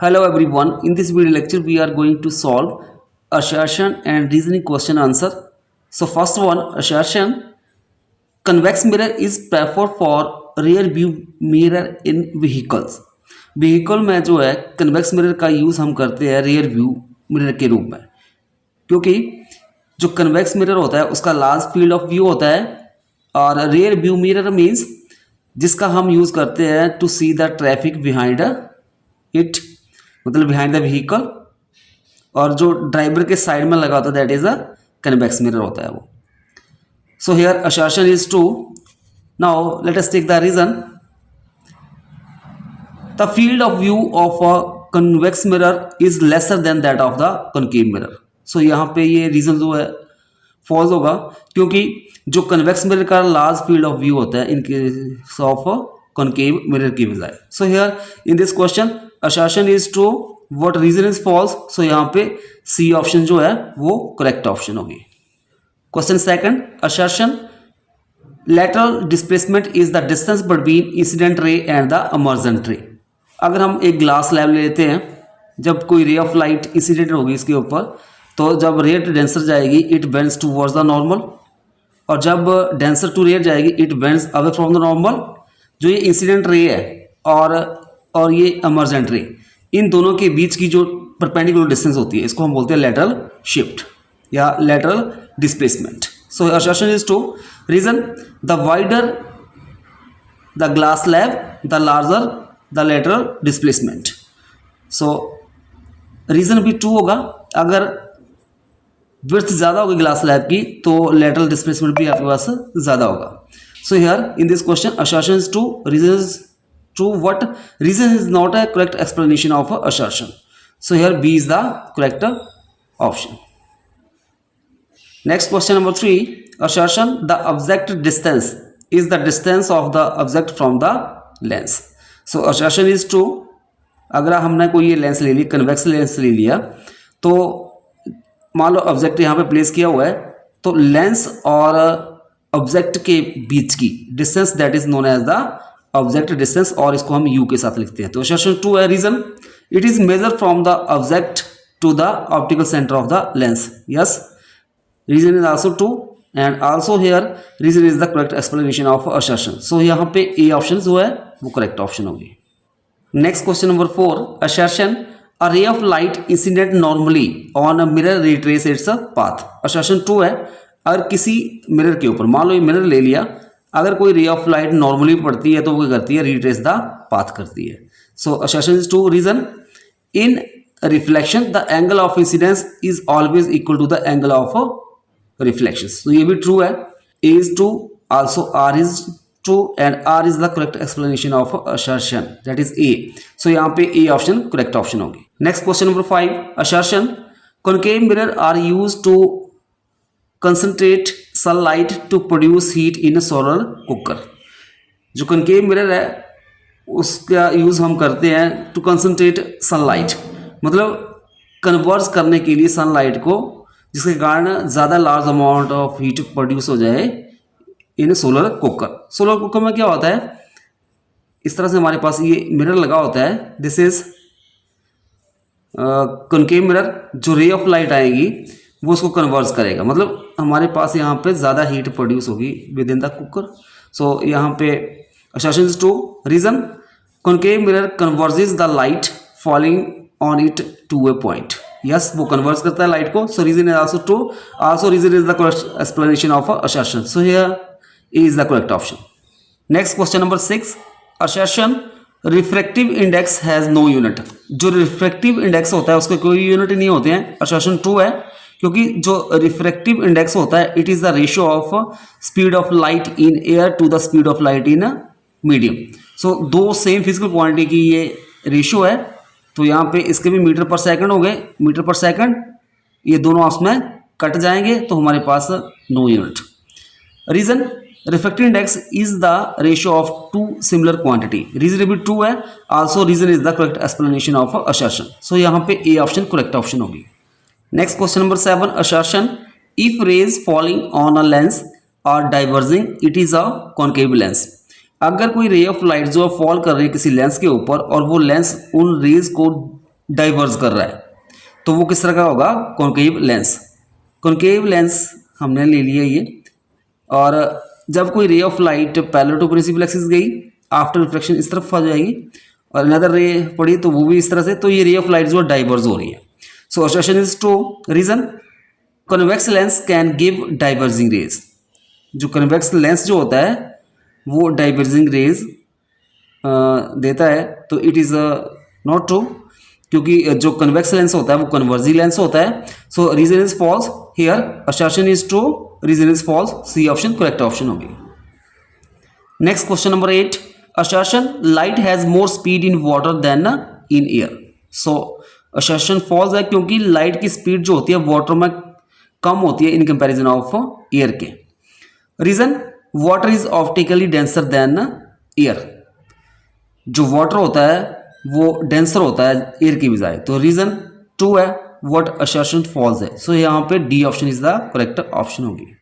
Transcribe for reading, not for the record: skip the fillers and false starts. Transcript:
Hello everyone. In this video lecture, we are going to solve assertion and reasoning question answer. So first one, assertion: convex mirror is preferred for rear view mirror in vehicles. Vehicle में जो है convex mirror का use हम करते हैं rear view mirror के रूप में, क्योंकि जो कन्वेक्स मिरर होता है उसका लार्ज फील्ड ऑफ व्यू होता है और रियर व्यू मिरर मीन्स जिसका हम यूज़ करते हैं to see the traffic behind it, मतलब बिहाइंड द व्हीकल, और जो ड्राइवर के साइड में लगा होता है that is a convex mirror होता है वो. So here assertion is true. Now let us take the reason. The field of view of a convex mirror is lesser than that of the concave mirror. So यहाँ पे ये reason जो है false होगा, क्योंकि जो कन्वेक्स मिरर का large field of view होता है in case of concave mirror की बजाय. सो here in this question assertion is true, what reason is false. so यहाँ पे C ऑप्शन जो है वो करेक्ट ऑप्शन होगी. Question second, assertion lateral displacement is the distance between incident ray and the emergent ray. अगर हम एक glass slab ले लेते हैं, जब कोई रे ऑफ लाइट इंसिडेंट होगी इसके ऊपर, तो जब रे डेंसर जाएगी it bends towards the normal, और जब डेंसर टू रेयर जाएगी it bends away from the normal. जो ये इंसिडेंट रे है और ये इमर्जेंट रे, इन दोनों के बीच की जो परपेंडिकुलर डिस्टेंस होती है इसको हम बोलते हैं लेटरल शिफ्ट या lateral displacement. So assertion is true. Reason: the wider the glass slab the larger the lateral displacement. So reason भी ट्रू होगा. अगर विड्थ ज़्यादा होगी ग्लास स्लैब की तो लेटरल डिस्प्लेसमेंट भी आपके पास ज़्यादा होगा. So here in this question assertion is true, reason is true. What reason is not a correct explanation of assertion. So here B is the correct option. Next question number 3, assertion: the object distance is the distance of the object from the lens. So assertion is true. अगर हमने कोई ये lens ले ली, convex lens ले लिया, तो मान लो object यहाँ पे प्लेस किया हुआ है, तो लेंस और ऑब्जेक्ट के बीच की distance that is known as the object distance, और इसको हम यू के साथ लिखते हैं. तो असर्शन ट्रू है. Reason: it is measure from the object to the optical centre of the lens. Yes, reason is also true and also here reason is the correct explanation of assertion. So यहाँ पे A option जो है वो correct option होगी. Next question number 4, assertion: अ रे of light incident normally on a mirror retrace its path. Assertion true है. अगर किसी मिरर के ऊपर, मान लो ये मिरर ले लिया, अगर कोई रे ऑफ लाइट नॉर्मली पड़ती है तो वो क्या करती है, रिट्रेस द पाथ करती है. So assertion is true. Reason: in reflection the angle of incidence is always equal to the angle of reflection. तो ये भी ट्रू है. A is true, also R is true and R is the correct explanation of assertion, that is A. So यहाँ पे A option correct option होगी. Next question number 5, assertion: concave mirror are used to concentrate sunlight to produce heat in solar cooker. जो concave mirror है उसका use हम करते हैं to concentrate sunlight, मतलब कन्वर्स करने के लिए सनलाइट को, जिसके कारण ज़्यादा large amount of heat produce हो जाए इन सोलर कुकर. सोलर कुकर में क्या होता है, इस तरह से हमारे पास ये मिरर लगा होता है. This is concave mirror. जो रे ऑफ लाइट आएगी वो उसको कन्वर्स करेगा, मतलब हमारे पास यहाँ पे ज़्यादा हीट प्रोड्यूस होगी within the cooker. So यहाँ पे assertion is true. Reason: concave mirror converges the light falling on it to a point. Yes, वो कन्वर्स करता है लाइट को. So reason is also true. Also reason is the correct explanation of assertion. So here A is the correct option. Next question number 6, assertion: refractive index has no unit. जो refractive index होता है उसके कोई unit नहीं होते हैं. Assertion true है, क्योंकि जो रिफ्रैक्टिव इंडेक्स होता है it is the ratio of speed of light in air to the speed of light in medium. So दो सेम फिजिकल क्वांटिटी की ये रेशियो है. तो यहाँ पे इसके भी मीटर पर सेकंड हो गए, मीटर पर सेकंड, ये दोनों आपस में कट जाएंगे तो हमारे पास no unit. Reason: refractive index is the ratio of two similar quantity. Reason भी ट्रू है. Also reason is the correct explanation of assertion. So यहाँ पे ए ऑप्शन करेक्ट ऑप्शन होगी. Next question number 7, assertion: if rays falling on a lens are diverging, it is a concave lens. अगर कोई ray of light जो fall कर रही है किसी लेंस के ऊपर और वो लेंस उन रेज को डाइवर्ज कर रहा है, तो वो किस तरह का होगा, कॉन्केव लेंस। कॉन्केव लेंस हमने ले लिया ये, और जब कोई ray of light parallel to principal axis गई, आफ्टर रिफ्लेक्शन इस तरफ आ जाएगी, और अनदर रे पड़ी तो वो भी इस तरह से, तो ये रे ऑफ लाइट जो डाइवर्ज हो रही है। So assertion is true. Reason, convex lens can give diverging rays. जो कन्वेक्स लेंस जो होता है वो डाइवर्जिंग रेज देता है, तो इट इज़ नॉट ट्रू, क्योंकि जो कन्वेक्स लेंस होता है वो कन्वर्जिंग लेंस होता है। So reason is false here, assertion is true, reason is false, C option correct option होगी। Next question number 8, assertion light has more speed in water than in air. So assertion false है, क्योंकि light की speed जो होती है water में कम होती है इन कंपैरिजन ऑफ एयर के। Reason, water is optically denser than air. जो वाटर होता है वो डेंसर होता है एयर की बजाय, तो रीजन ट्रू है, व्हाट असर्शन फॉल्स है। सो यहाँ पे D option is the correct option होगी।